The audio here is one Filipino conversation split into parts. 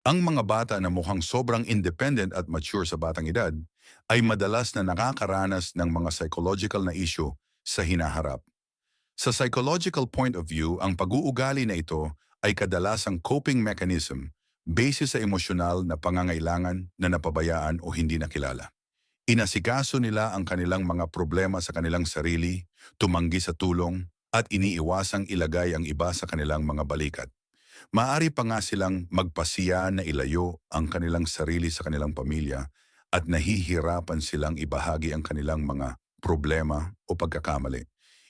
Ang mga bata na mukhang sobrang independent at mature sa batang edad ay madalas na nakakaranas ng mga psychological na issue sa hinaharap. Sa psychological point of view, ang pag-uugali na ito ay kadalasang coping mechanism base sa emosyonal na pangangailangan na napabayaan o hindi nakilala. Inasikaso nila ang kanilang mga problema sa kanilang sarili, tumanggi sa tulong, at iniiwasang ilagay ang iba sa kanilang mga balikat. Maaari pa nga silang magpasiya na ilayo ang kanilang sarili sa kanilang pamilya at nahihirapan silang ibahagi ang kanilang mga problema o pagkakamali.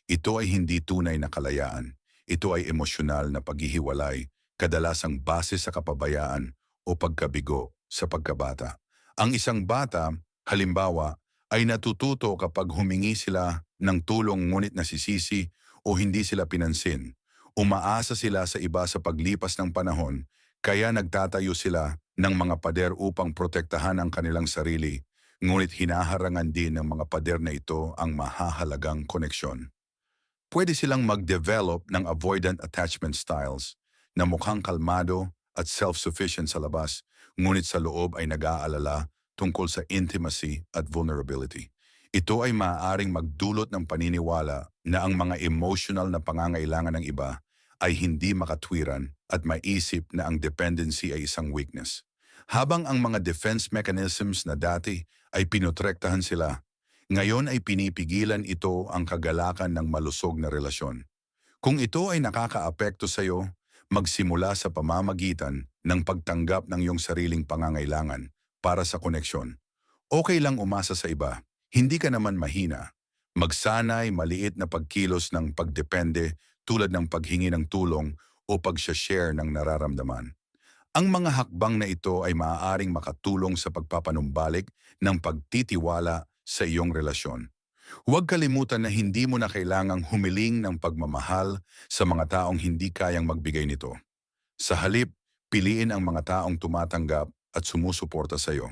Ito ay hindi tunay na kalayaan. Ito ay emosyonal na paghihiwalay, kadalasang base sa kapabayaan o pagkabigo sa pagkabata. Ang isang bata, halimbawa, ay natututo kapag humingi sila ng tulong ngunit nasisisi o hindi sila pinansin. Umaasa sila sa iba sa paglipas ng panahon, kaya nagtatayo sila ng mga pader upang protektahan ang kanilang sarili, ngunit hinaharangan din ng mga pader na ito ang mahahalagang koneksyon. Pwede silang mag-develop ng avoidant attachment styles na mukhang kalmado at self-sufficient sa labas, ngunit sa loob ay nag-aalala tungkol sa intimacy at vulnerability. Ito ay maaaring magdulot ng paniniwala na ang mga emotional na pangangailangan ng iba ay hindi makatwiran at maisip na ang dependency ay isang weakness. Habang ang mga defense mechanisms na dati ay pinotrektahan sila, ngayon ay pinipigilan ito ang kagalakan ng malusog na relasyon. Kung ito ay nakakaapekto sa iyo, magsimula sa pamamagitan ng pagtanggap ng iyong sariling pangangailangan para sa koneksyon. Okay lang umasa sa iba, hindi ka naman mahina. Magsanay maliit na pagkilos ng pagdepende tulad ng paghingi ng tulong o pag-share ng nararamdaman. Ang mga hakbang na ito ay maaaring makatulong sa pagpapanumbalik ng pagtitiwala sa iyong relasyon. Huwag kalimutan na hindi mo na kailangang humiling ng pagmamahal sa mga taong hindi kayang magbigay nito. Sa halip, piliin ang mga taong tumatanggap at sumusuporta sa iyo.